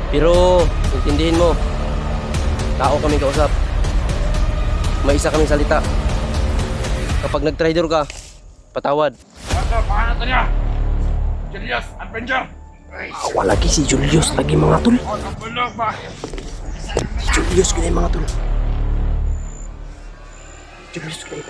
Pero intindihin mo, tao kaming kausap. May isa kaming salita. Kapag nag-trader ka, patawad. Ano pangalan niya? Julius Avenger. Wala lagi si Julius lagi mga tol. Ang bulog ba? Si Julius kaya mga tol. Julius kaya.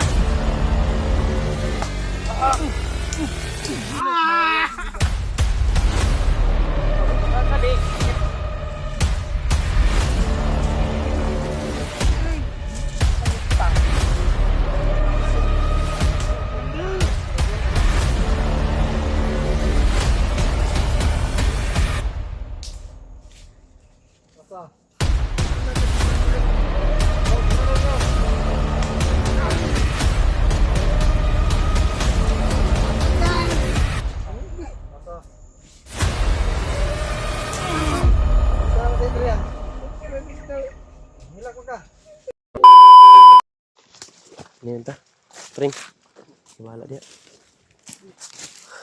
Ini entah, pring, gimana dia?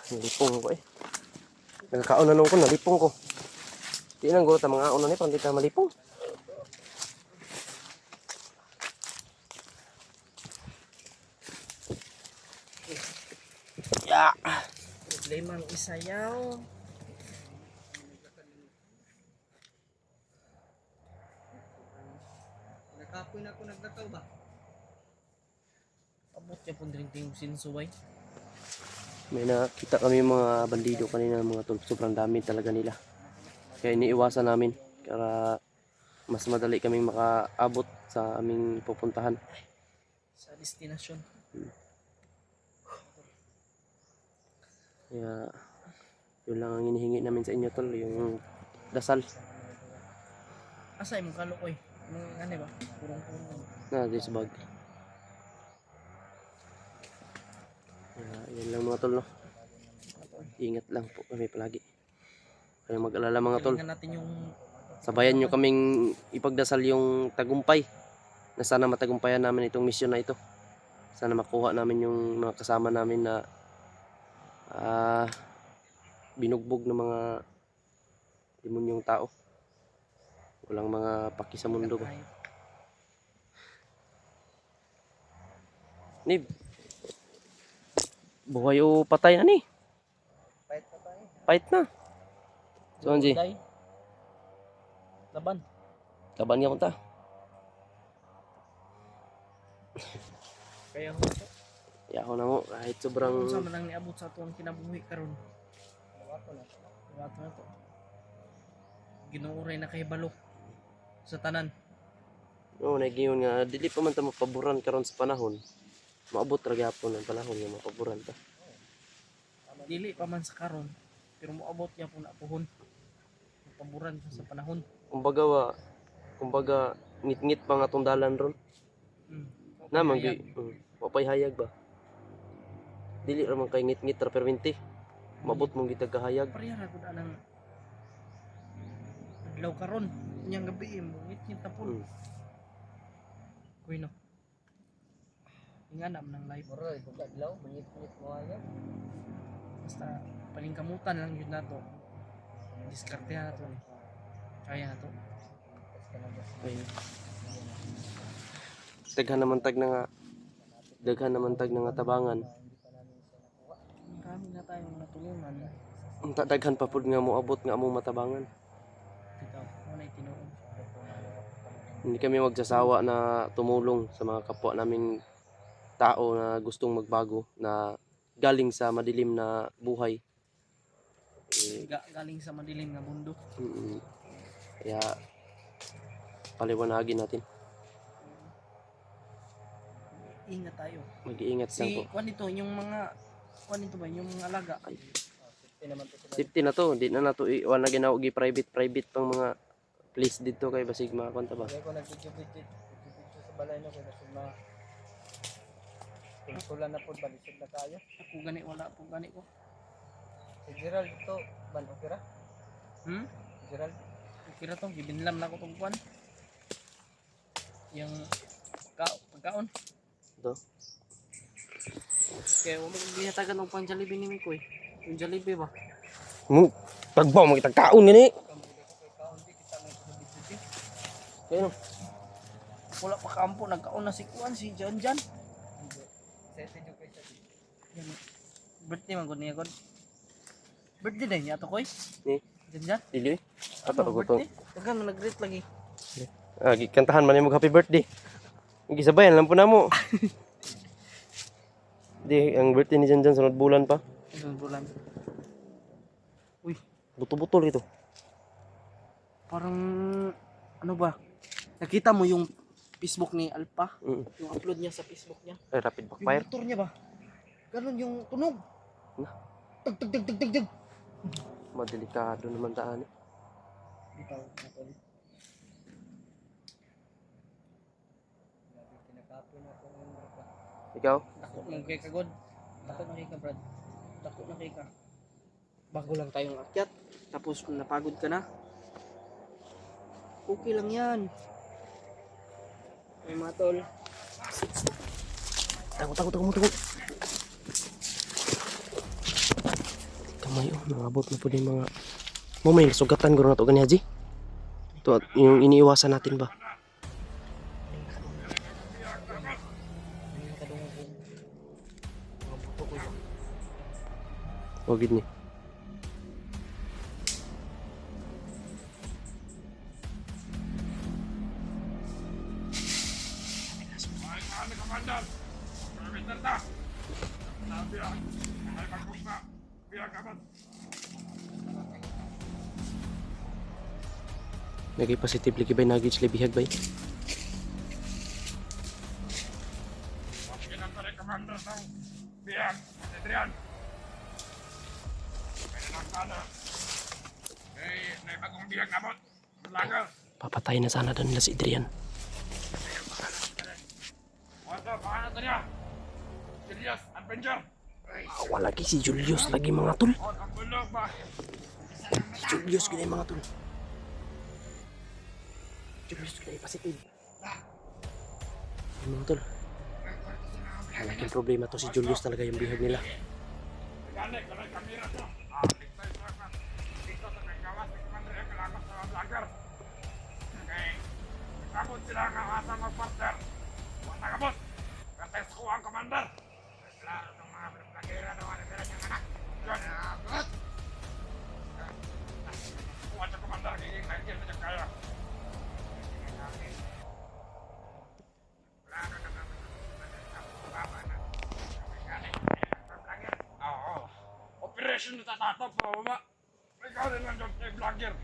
Nalipong ko eh. Nagkakaon na nung ko, nalipong ko. Di nang gulo ta mga uno ni pang kita malipong. Ya. Problema ng isayaw. Nakapoy na ako naglakaw ba? Abot niya pong drinking sinsuway. May nakita kami mga bandido kanina mga tol. Sobrang dami talaga nila. Kaya iniiwasan namin. Para mas madali kaming makaabot sa aming pupuntahan. Sa destinasyon. Kaya yun lang ang hinihingi namin sa inyo tol. Yung dasal. Asa yung kalukoy? Yung ano ba? Purong-purong. Na this bag. Kaya yun lang mga tol no. Ingat lang po kami palagi. Kaya mag-alala mga tol. Galingan natin yung Sabayan nyo kaming ipagdasal yung tagumpay. Na sana matagumpayan namin itong misyon na ito. Sana makuha namin yung mga kasama namin na binugbog ng mga demonyong tao. Walang mga paki sa mundo ba. Ni buhay o patay na ni. Fight pa tayo. Fight na. So Anji, Day. Laban. laban niya kunta. Kaya ako ito. Ya ako na mo kahit sobrang Kung saan man lang niabot sa ito ang kinabuhi karon. Wato na to. Ginuuray na kay balo sa tanan. no nagiyon nga dili pa man ta mapaboran karon sa panahon. Maabot ra gyapon ang panahon nga mapaboran ta. Dili pa man sa karon, pero moabot niya po na puhon. Paboran sa panahon. Kumbaga ngit-ngit pa nga tong dalan ron. Naman gi wapay hayag ba. Dili ra man kay ngit-ngit ra perminti. Mabot mong gitag kahayag. Pareha ra gud anang adlaw karon, nyang gabi mo ngit-ngit na po. Kuy no. Inganam ng live. Oray, kung adlaw, mangit-ngit mo ayo. Basta palingkamutan lang yun nato. Diskarte na to. Kaya na to. Ay. Daghan naman tag nga tabangan. Marami na tayong natulungan. Unta daghan pa pud nga moabot nga among matabangan. Ito, manay tinuod. Hindi kami magsasawa na tumulong sa mga kapwa naming tao na gustong magbago na galing sa madilim na buhay. Galing sa madilim nga mundo. Kaya paliwanagin natin. Ingat tayo. Mag-iingat lang po. Si kuan ito, yung mga kuan ito ba, yung mga alaga. Ay, Safety na to, di na nato iwan na ginawa gi private pang mga place dito kay basig makonta ba. ko nagkikibit sa balay no kay na tingsulan na pod balisod na kayo. Ako gani wala po gani ko. Si Gerald ito, ban okay ra? Gerald, okay ra to, gibinlam na ko tong kuan. Yung pagkaon. Ito. Kaya wala ko binatagan ng pang Jollibee ni Mikoy. Yung Jollibee ba? Tagbaw mo kitang kaon gani. Kaya no? Wala pa kampo, nagkaon na si Kuan, si Jan Jan. Yan. Birthday man gud niya gud. Birthday din niya to koy. Ni, Jan Jan. dili. Apa Ano, ko to? birthday? Dagan man nag-greet lagi. Ah, kantahan man mo happy birthday. Gisabayan lang po namo. Di, ang birthday ni Janjan sunod bulan pa. Isang bulan. Uy, Buto-butol ito. parang ano ba? Nakita mo yung Facebook ni Alpa? Mm. Yung upload niya sa Facebook niya? Ay, rapid Yung backfire. motor niya ba? Ganon yung tunog. Na? Tug tug tug tug tug tug. Madelikado naman daan. Bitaw, natol. Kinakapon ako ng baka. Ikaw? Dako ng kay kagod. Dako na kay ka, Brad. Dako na kay ka. Bago lang tayong akyat. Tapos napagod ka na. Okay lang yan. Ay mga tol. Takot. Kamay oh, nangabot na po din mga... May sugatan guro na to ganyan, Haji. Ito yung iniiwasan natin ba? O, gid ni. Kami Commander. Commander ta. Sabi ang ay pagbuka. Biya kaman. Nagay positive lagi ba nagage libihag ba? Wakilan pa rin Commander sa biya. Adrian. Kaya lang sana. May bagong biya kamot. Laga. Papatay na sana doon nila si Adrian. Wala, paano ito niya? Julius, Adventure. Wala lagi si Julius lagi mga tol. Ang bulog ba? Si Julius gina mga tol. Julius gina positive. Ay, mga tol. Malaking problema to si Julius talaga yung bihag nila. Gani, kalau kamera to. Dito sa nagawas ni Commander yung kalakot sa mga vlogger. Okay. Kabot sila nga asa mag-partner. Huwag nakabot. Kates ko ang Commander. Klaro ng mga vlogger na wala nila niyang anak. Yun. Nakabot. Kuha sa Commander. Kiking nakikil na niya kaya. Klaro ng mga vlogger na. Oo. Operation na tatatap pa ba? Ikaw rin lang yung vlogger.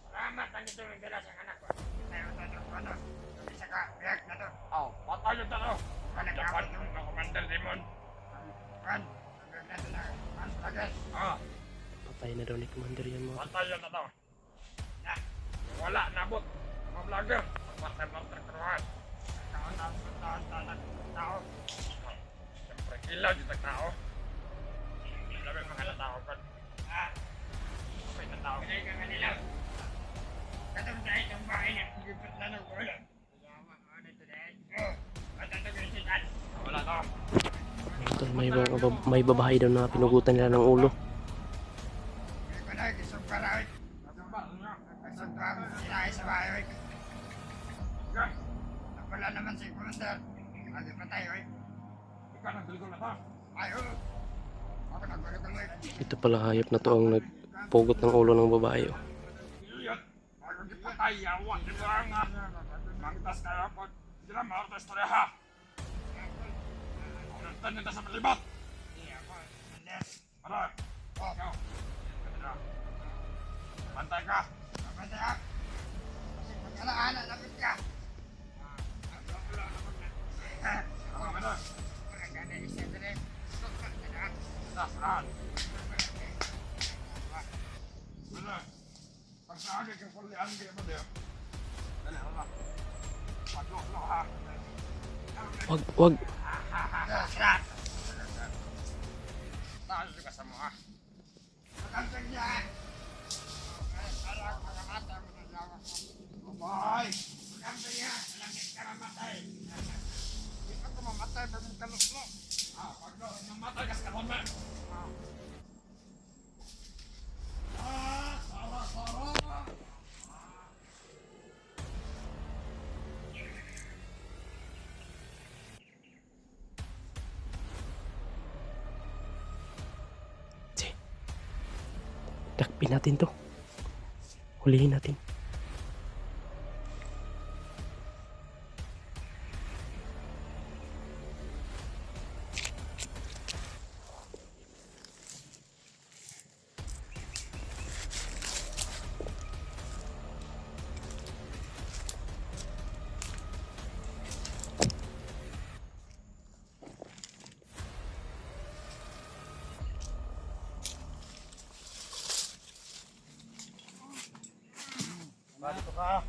Salamat ang ito ng dala sa anak ko. Tayo tayo ano? Isa ka, biyak na to. Oo, patay yung talo. Dapat yung Commander Demon. Kan, na to na. Kan, vlogger. Oo, Patay na daw ni Commander yan mga tol. patay yung talo. Wala, nabot. Mga vlogger. Patay-patay keruhan. Taon ng tao. Siyempre, kilaw yung tao. Labi mga tao kan. Okay na tao. Pinay ka nga nila. Katong dahil yung bahay niya, lipat na ng ulan. Ano ito dahil? At ang nagasikat. Wala to. Mga tol, may babae daw na pinugutan nila ng ulo. Hindi ko na, isang karawit. Isang karawit sila ay sa bahay. Wala naman si Commander. Lagi pa tayo eh. Ikaw nagduligol na to. Ayaw. Ako nagduligol na eh. Ito pala hayop na to ang nagpugot ng ulo ng babae. Oh. Iyot, ako di patay, yawan, di ba nga? Magtas kayo po, di na maharap na istorya ha. Ulitan nito sa palibat. Para, ikaw. Bantay ka. Bantay ka. Kasi pagkalaan, lapit ka. Ako na. Pagkakana isa na rin. Saan? Ano? Pag sa akin kang kulian, di ba diyo? Dali, ano? Pag-lo ha. Wag. Taas ka sa mga. Magandang yan. Para makamata mo ng lawa ko. Boy! Magandang yan. Langit ka mamatay. Hindi ka ko mamatay pag mong kaluklo. Pag-lo, mamatay ka sa kalumay. Sara! Takpin natin to. Hulihin natin. Dito ka.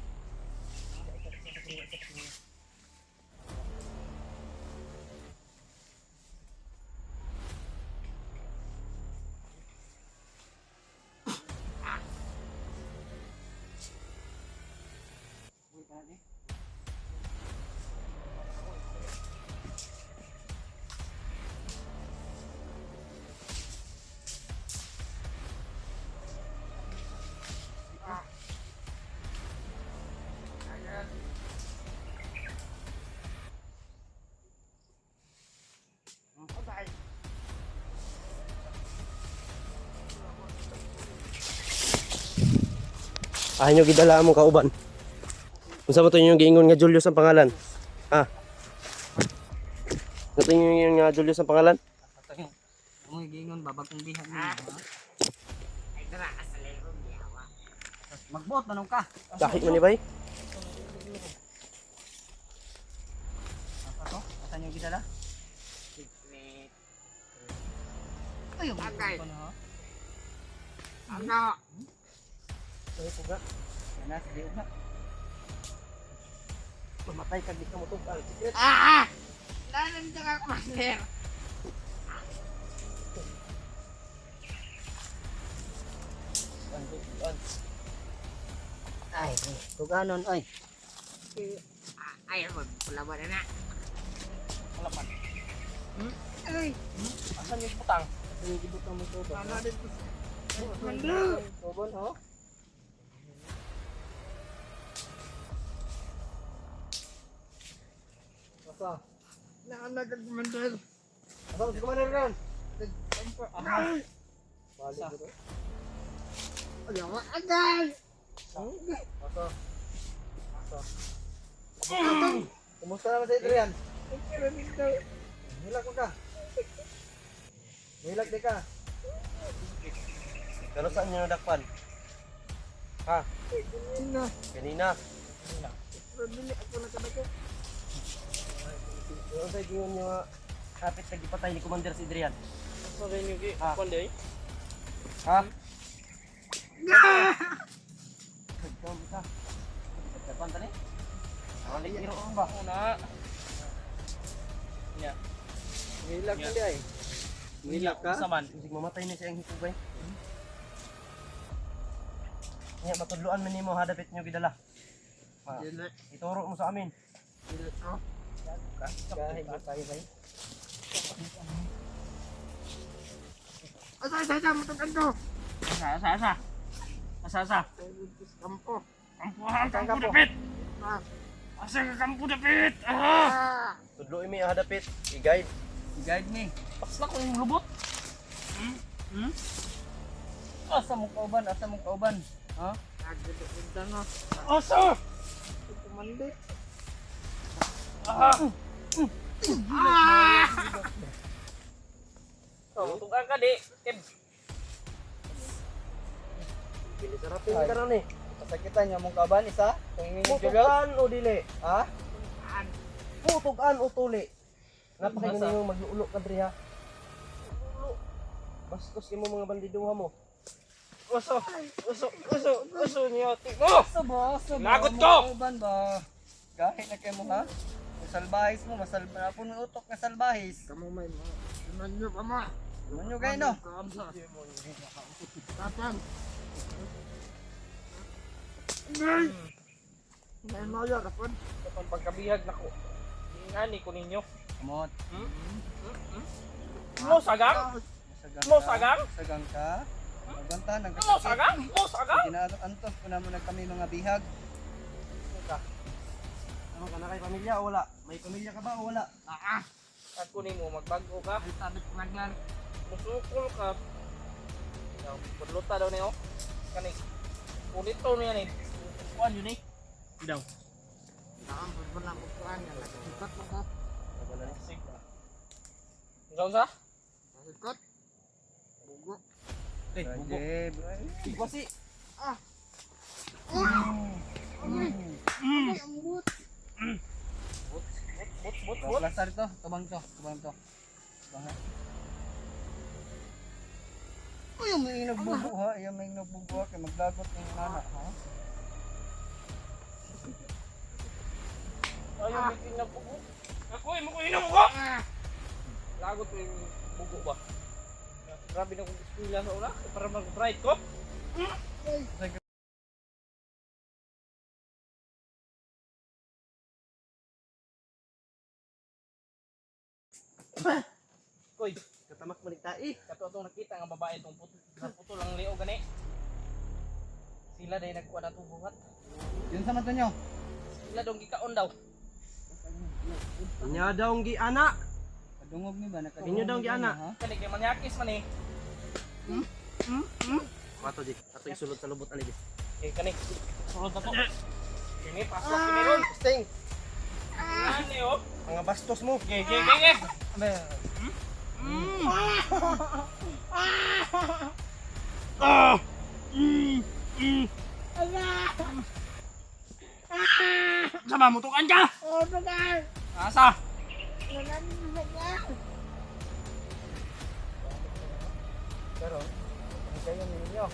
Ayaw nyo gidala mo kauban. Kung sa ba ito yung giingon nga Julius ang pangalan? Ha? Ito yung nga Julius ang pangalan? Ito yung mga gingon babagong bihag mo. Ay, tara, asalay ko, biyawa. Magbuot manong ka. Dahil man ni bay? Asa to? Asan yung gidala? Signet. Ay, yung Bagay. ko na ha. Ano? Ay, puga. Yan na, sige na. Mamatay ka dito mo ito. Secret. Ah! Nananda ka, master. Ay, tuganon, ay. Ay, pulaban na na. Kalapan. Ay, Asan yung butang? Asan yung butang mo ito? ano din po. Tubon, ho? Asa? Nakanagag mandal. Asa si Commander Ron? Ay! Balik ko to. Ayaw, agay! Asa? Asa? Kumusta naman sa Adrian? Hilak mo ka. Hilak di ka. Pero saan nyo nadakpan? Ha? Ina, Kanina. pabili ako na kadako. Pero sa gingon nyo nga kapit nagipatay ni Commander si Adrian. Asa rin yung Ha? panday? Ha? Ikaw bisa. Nagkapan tani? Balik iro ang ba? Una. Nya. Hilak ka di ay. Hilak ka? Saman. Isig mamatay na siya ang hitubay. Nga matudluan man nimo hadapit nyo gidala. Ha? Dili, Ituro mo sa amin. dili ko. Kahit na tayo ba? Asa, matukan ko. Asa. Kampo. Kampo ha, kampo dapit. Ah, Asa ka kampo dapit? Ah! Tudluin mi ang hadapit. I-guide. I-guide me. Pasla ko yung lubot. Asa mo kauban? Asa mo kauban? Ha? nagdudugda na. Asa? Tumandi. Ah! Oh, tugang ka di. Tim. Sarapin ka na ni. Kasakitan niya mong kauban isa. Kung hindi Julius. Putukan o dili? Ha? Putukan o tuli? Napakinggan Basta. ninyo magluulo ka diri ha. Ulo. Bastos imo mga bandiduha mo. Uso niyo. Tigmo! Asa ba? Lagot ko! Kauban ba? Kahit na kayo mo ha? Masalbahis mo. Masalbahis mo utok na salbahis. Kamu may mga. Iman nyo pa ma. Ano nyo kayo no? Kaamsa. Tatang. Ngay! Ngay mo yun, kapon. Kapag pagkabihag na ko. Ingani ko ninyo. Kamot. Mo sagang? Mo sagang? Sagang ka? Maganta ng Mo sagang? Mo sagang? Ginaantos ko naman na kami mga bihag. Ano ka na kay pamilya o wala? May pamilya ka ba o wala? Ako nimo magbago ka. Ay, sabi ko nga yan. Musukol ka. Pudluta daw niyo. Kani. Ulit to niya ni. Kuan yun eh. Daw. Naon pud lang ukuan nga nagikot mo ko. Unsa sa? Nagikot. Bugo. Eh, bugo. Ikaw si. Bot. Lasar to, tabang to. Tabang ha. Oh, yung may nagbubo ha, yung may nagbubo ha, kaya maglagot ng nana ha. Ayaw may kinabugo. Ako mo ko inabugo. Lagot ko yung bugo ba? Grabe na kong eskwela sa una para mag-pride ko. Koy, Katamak maligtai. kato itong nakita nga babae itong puto lang leo gani. Sila dahil nagkuha na itong buhat. Yun sa mato nyo. Sila dong gikaon daw. Nya daw ang giana. Kadungog ni ba? Inyo daw ang giana. Ha? Kani kay manyakis man eh. Ato di. Ato isulod sa lubot ani di. Eh kani. Sulod na to. Kini pasok kini ron. Sting. Ano yo? Mga bastos mo. Ge. Sama mo tukan ka. Oh, bagal. Asa? Nanan mo na. Pero, ang kayo ninyo.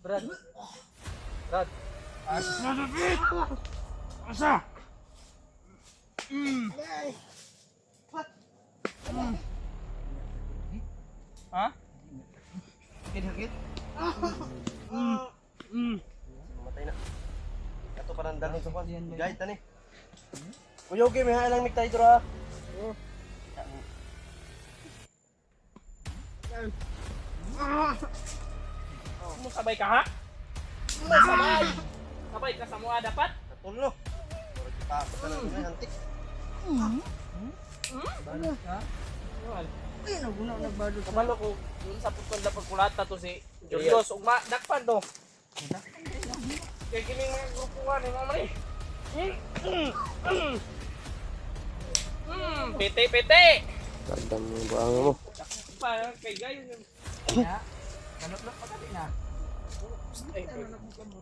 Brad. Asa? Ha? Sakit-sakit. Matay na. Ato pa nang dalon sa kwan. Gait tani. Kuya okay, may halang miktay dito ha. Sabay ka ha? Sabay! Sabay ka sa mga dapat? Natulo. Murag kita pa nang antik. Balos ha? Ay, nagbalos ha? Kabalo ko, yun sa putol na pagkulata to si Julius. Ugma, dakpan to. Kaya kining mga grupuhan ni Mama ni. Pete! Tandam mo baang mo. Pa, kay gayon yun. Kaya, kalot-lot pa kami na.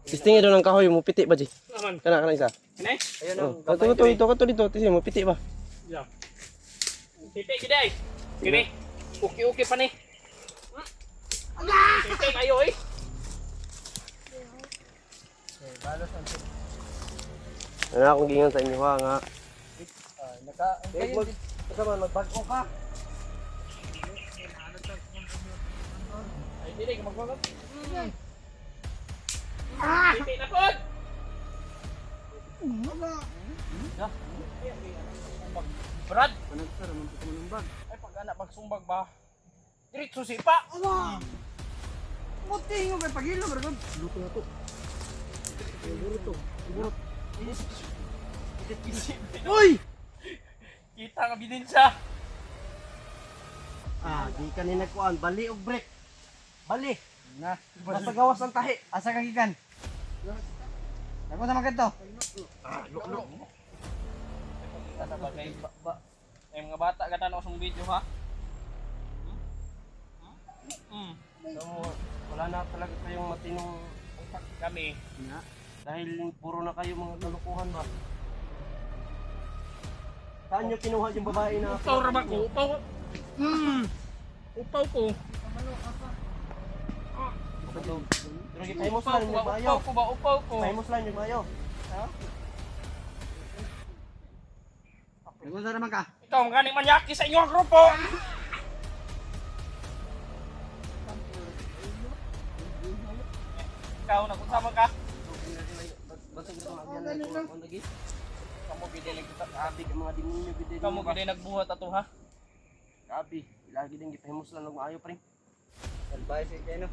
Istingi daw ng kahoy mo piti ba di? Naman. Kana isa. Kanay? Ayun ang kato dito, tisi mo piti ba? Yeah. Pete, giday. Kini. Uki pa ni. Pete kayo eh. Okay, balos ang Ano akong gingan sa inyo ha nga. ang kayo Kasama magbago ka. Ay, hindi ka magbagat. Pete na pod. Brad, Panagsara, mampito mo ng bag. ay pag anak magsumbag ba? Diretso si pa. Buti nga may pagilo, baragod. Luto na to. Uy! Kita nga binin siya. Ah, di ka ni nagkuan, bali og break. Bali. Na, Basta gawas ng tahi. asa ka gikan? Ako sa magad to. Kita sa bagay ay mga bata ka na sa video ha. So, wala na talaga kayong matinong Kami. dahil puro na kayo mga kalukuhan ba? Saan nyo kinuha yung babae na Upaw ra ba ko? Upaw. Upaw ko. Pero gipahimos Upaw lang ko yung ba? bayo. Upaw ko ba? Upaw ko. Pahimos lang yung bayo. Nagunsa naman ka. Ikaw ang gani manyaki sa inyong grupo. Ikaw nagsama ka. Basag ito mga biyan na lagi. Kamu gid nagbuhat. Kabi ka mga demonyo bidin. Kamu gid nagbuhat ato ha. Kabi. Lagi din gipahimos lang ng maayo pre. Salbay si Keno.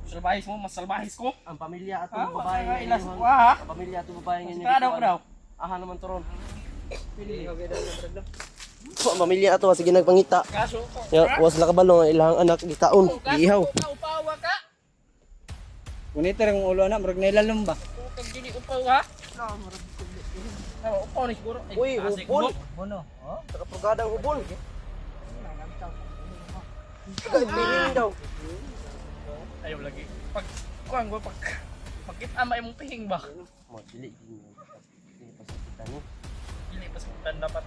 Salbahis mo, mas salbahis ko. Ang pamilya Ha? atong babae Wala ilas ngayon, ko ha. ang pamilya atong babae ngayon. Kada ko daw. Aha naman turon. Pili ko gid ang brado. So, ang pamilya ato sige nagpangita. Kaso ko. Ya, was la kabalo nga ilang anak gitaon, giihaw. Upawa Kunita rin ulo na, marag nailalom ba? Kung dili upaw ha? Upaw ni siguro. Uy, hubol! Bono, oh? Nakapagadang hubol! Piling daw! Ayaw lagi. Pag kuan go pagkita may mong pihing ba? Mo, dili pa sa kita ni. Dili pa sa dapat.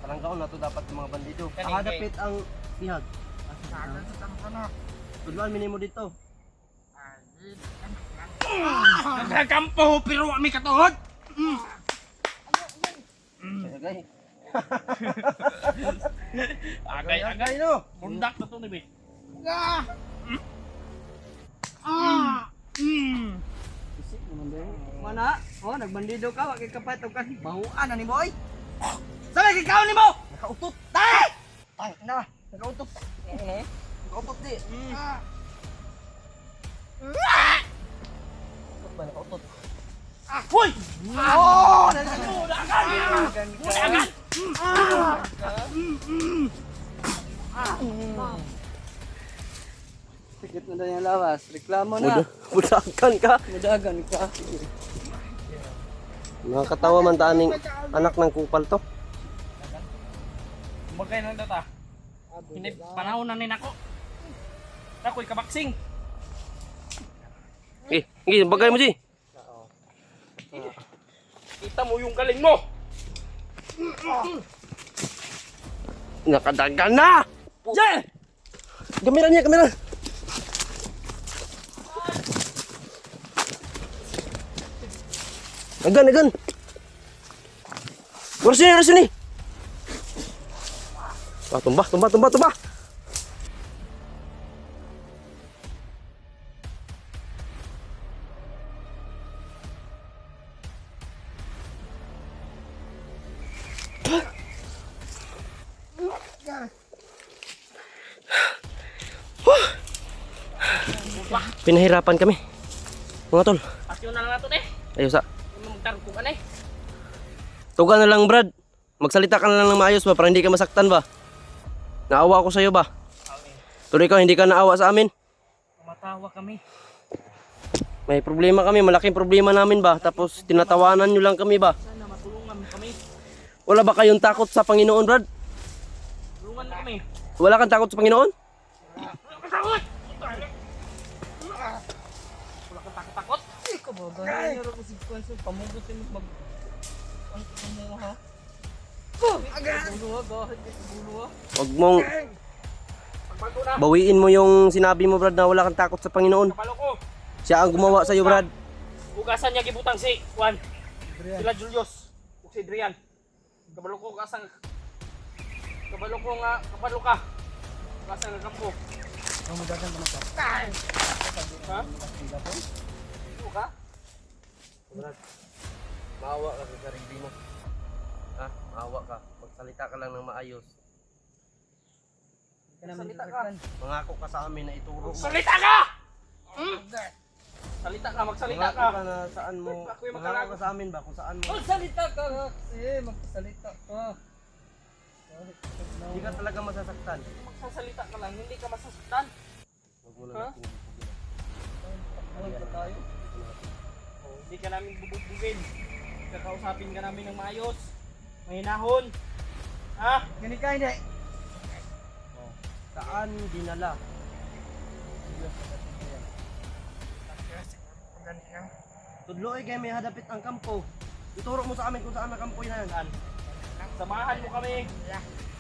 Parang gaon na to dapat yung mga bandido. Kani, Nakadapit ang bihag. Sagan sa tampo na. Tudlan minimo dito. Nagkakampo pero wa mi katuhod. Agay. Agay no. Mundak na to ni be. Mana? Oh, nagbandido ka, wag kay kapat og kan. Bahuan na ni boy. Sabay kay kaon nimo. Nakautot. Tay! Tay na, nakautot. Nakautot di. Ba nakautot? Hoy! Oh, Mudagan! Mudagan! Sakit na daw yung lawas. Reklamo na. Budakan ka. Mudagan ka. Nakakatawa man taaning anak ng kupal to. Bagay na data. Hindi panahon na nako. Ako'y kabaksing. Bagay mo, Ji. Kita mo yung galing mo. Nakadagan na! Jay! Kamera niya, kamera! Agan! Oras sini! Tumba! Pinahirapan kami. Mga tol. Pasyo na lang nato eh. Ayos sa. Magtarong kung anay. Tuga na lang, Brad. Magsalita ka na lang ng maayos ba para hindi ka masaktan ba? Naawa ako sa'yo ba? Pero ikaw hindi ka naawa sa amin. Matawa kami. May problema kami, malaking problema namin ba? Tapos tinatawanan nyo lang kami ba? Sana matulungan kami. Wala ba kayong takot sa Panginoon, Brad? Tulungan mo kami. Wala kang takot sa Panginoon? Takot! Wala kang takot-takot? Ikaw ba? Gano'n na rin si Kwanso. Pamugot mo mag... Ang mo ha? Bulo ha? Gahit ka sa bulo ha? Huwag mong Pagbago na. bawiin mo yung sinabi mo, Brad, na wala kang takot sa Panginoon. Kapalo ko. Siya ang gumawa sa'yo, Brad. Ugasan niya gibutang si Juan. Sila Julius. Ug si Adrian. Kabalo ko kasang... Kabalo ko nga... Kabalo ka. Kasang nagampo. Ang mudagan ka na ka. Ha? Ito ka? Brad, maawa ka sa sarili mo. Ha? Maawa ka. Magsalita ka lang ng maayos. Salita ka. Mangako ka sa amin na ituro mo. Salita ka! Salita ka, magsalita Mangako ka. ka na saan mo. Ako yung Mangako magkalago. ka sa amin ba kung saan mo. Magsalita ka kasi. Magsalita ka. Hindi ka talaga masasaktan. Magsasalita ka lang, hindi ka masasaktan. Huwag mo Ha? lang natin Huwag pa tayo. Oh, hindi ka namin bubugbugin. Kakausapin ka namin ng maayos. Mahinahon. Ha? Gani ka hindi. Saan dinala? Tudloy kayo may hadapit ang kampo. Ituro mo sa amin kung saan ang kampo yan. Saan? Samahan mo kami.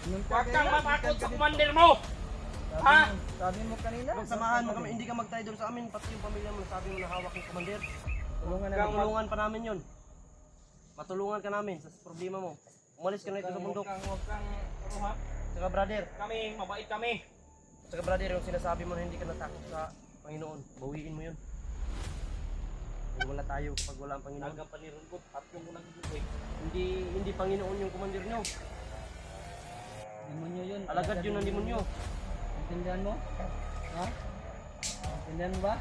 Anong Huwag tagay kang na? matakot sa Ikan ka commander mo. dito. Ha? Sabi mo kanina. Magsamahan mo kami, hindi ka mag-traitor sa amin. Pati yung pamilya mo sabi mo na hawak ng commander. Tulungan na naman. Matulungan pa namin yun. Matulungan ka namin sa problema mo. Umalis ka na ito sa bundok. Huwag kang ha? Saka brother, Kami, mabait kami. saka brother, yung sinasabi mo na hindi ka natakot sa Panginoon, bawiin mo yun. Wala tayo kapag wala ang Panginoon. Naga panirungkot at yung unang buhay. Hindi Panginoon yung commander nyo. Demonyo yun. Alagad yun ng demonyo. Intindihan mo? Ha? Intindihan mo ba?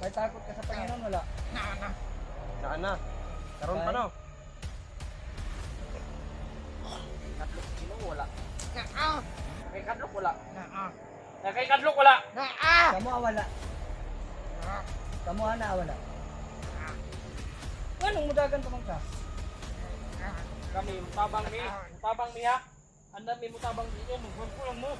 May takot ka sa Panginoon, wala? Naana. Karon pa no. Kadlok sino wala. Kay kadlok wala. Kay kadlok wala. Kamu wala. Kamu ana wala. Anong mudagan tamang ka? Kami, mutabang mi. Mutabang mi ha. Anda mi mutabang dito. Magkulang mo.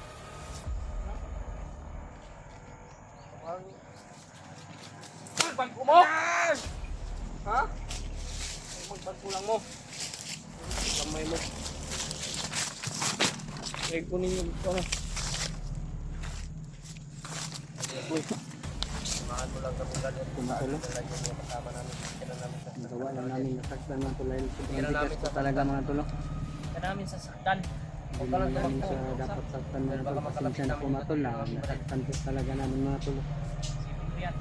Magbangko mo! Ha? Magbangko lang mo. Kamay mo. Huwag kunin yung ito na. Samahan mo lang kami ganyan. Tumutulong. Yung kasama namin. Kailan namin sa Nagawa lang namin nasaktan mga tulay. Sobrang tigas po talaga mga tulong. Ka namin sa saktan. Hindi naman namin siya dapat saktan mga tulong. Pasensya na po mga tulong. Nasaktan po talaga namin mga tulong. Sipin mo yan.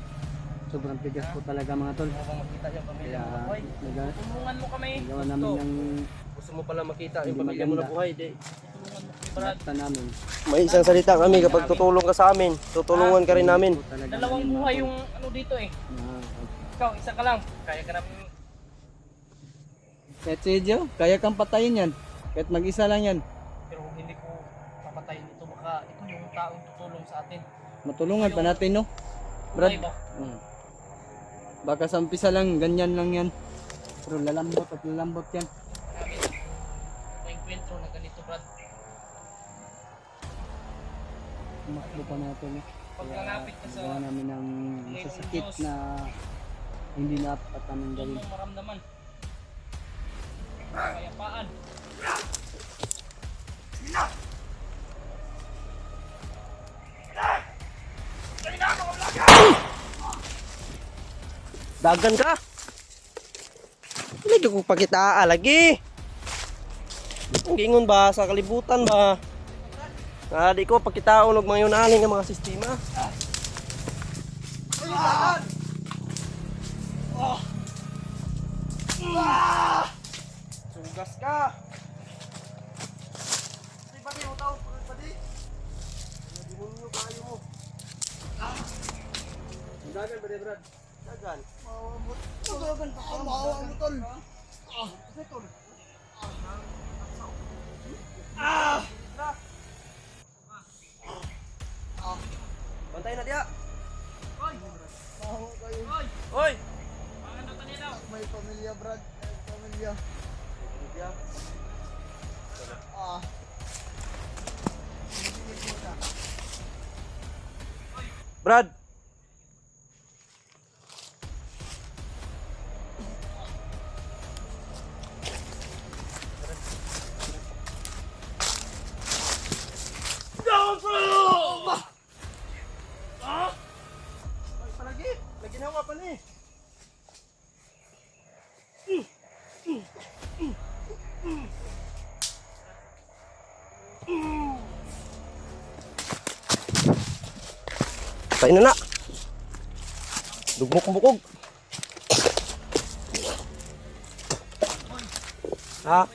Sobrang tigas po talaga mga tulong. Huwag makita yung pamilya Kaya mo. Hoy, tulungan mo kami. nagawa namin ng gusto mo pala makita yung Hindi pamilya mo na maganda. buhay. Di. Tulungan mo kami, Brad. nasaktan namin. May isang salita kami kapag tutulong ka sa amin. Tutulungan ka rin namin. Po talaga Dalawang namin, mga buhay tol. yung ano dito eh. Na- Ikaw, isa ka lang. Kaya ka namin. Kahit si Joe, kaya kang patayin yan. Kahit mag-isa lang yan. Pero hindi ko papatayin ito. Baka ito yung taong tutulong sa atin. Matulungan pa natin, no? Brad. Buhay ba? Baka sa umpisa lang, ganyan lang yan. Pero lalambot at lalambot yan. Namin. May kwentro na ganito, Brad. Tumakbo pa natin, no? Pag nalapit ka sa Gawa namin ng masasakit na hindi na dapat namin doon gawin. mo maramdaman. Kayapaan. Dagan ka. Lagi ko pakitaa lagi. Ang gingon ba sa kalibutan ba? Di ko pakitaon og mga yunanin nga mga sistema. Sugas ka! Di ba di mo tao? Pa di? Demonyo kayo mo. Dagan ba di, Brad? Dagan. Dagan pa ka, maawa mo tol. Bantay na dia. Maawa kayo. Hoy. Pangano kanila. May pamilya, Brad. May pamilya. Dia. Ah. Brad. Palagi. Lagi na pa ni. Tayo na. Dugmok bukog. Ha?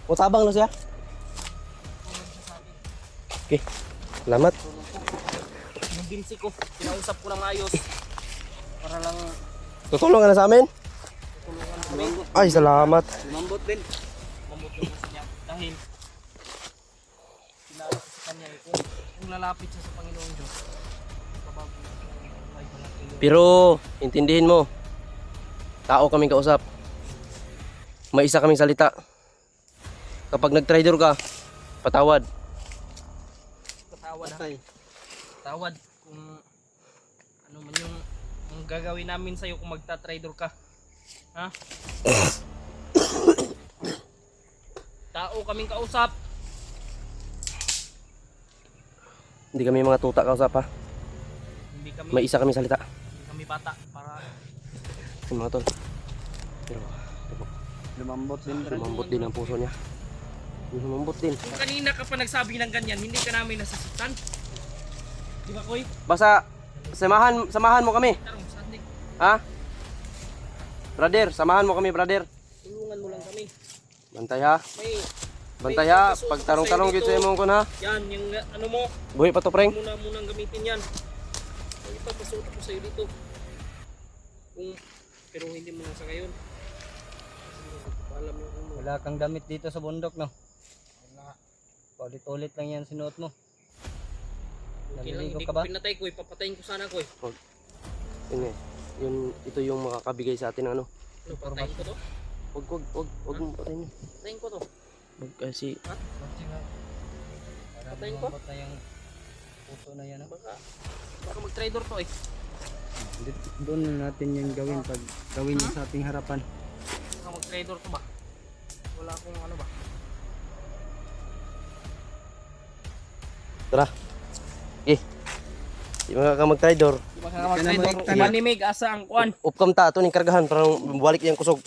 Utabang na siya. Okay. Salamat. Yung binsi ko, kinausap ko ng ayos. Para lang Tutulong ka na sa amin? tulungan kami. Ay, salamat. Lumambot din. Mamutulong sa niya. Dahil pinaalis sa kanya eh. Kung lalapit siya sa Panginoon Diyos, mababago ang buhay ko natin yun. Pero, intindihin mo. Tao kaming kausap. May isa kaming salita. Kapag nag-trader ka, patawad. Patawad ha. Patawad kung ano man yung gagawin namin sa'yo kung magta-trader ka. Ha? Tao kaming kausap. Hindi kami mga tuta kausap ha. Hindi kami, May isa kaming salita. hindi kami bata para Yung mga tol. Pero, Lumambot din, Brad. lumambot din ang puso niya. Lumambot din. kung kanina ka pa nagsabi ng ganyan, hindi ka namin nasasaktan. Di ba, Koy? Basta, samahan mo kami. Tarong, sandik. Ha? Brother, samahan mo kami, brother. Tulungan mo lang kami. Bantay ha. May, Bantay ha. Pag tarong-tarong gid sa imong kun ha. yan, yung ano mo, Buhi pa to, preng. munang gamitin yan. Ay, ipapasuot ko sa'yo dito. Kung, pero hindi mo na sa ngayon. Alam mo kung Wala kang damit dito sa bundok, no? Wala. Paulit-ulit lang yan sinuot mo. Okay lang, Naliligo hindi ka ko ba? pinatay ko, papatayin ko sana ko eh. Yun eh. Ito yung makakabigay sa atin ng ano. Ano, patayin ko to? Wag mo patayin yun. Patayin ko to. Wag kasi Patayin ko? Malambot na yung puso na yan. Baka mag-traitor to eh. Doon na natin yung gawin pag gawin niya sa ating harapan. Baka mag-traitor to ba? Wala akong ano ba? tara. Di mga ka mag-traitor. Baka mag-traitor. balik tayo. Manimig asa ang kuan. Upkam ta ato ning kargahan para balik yang kusog.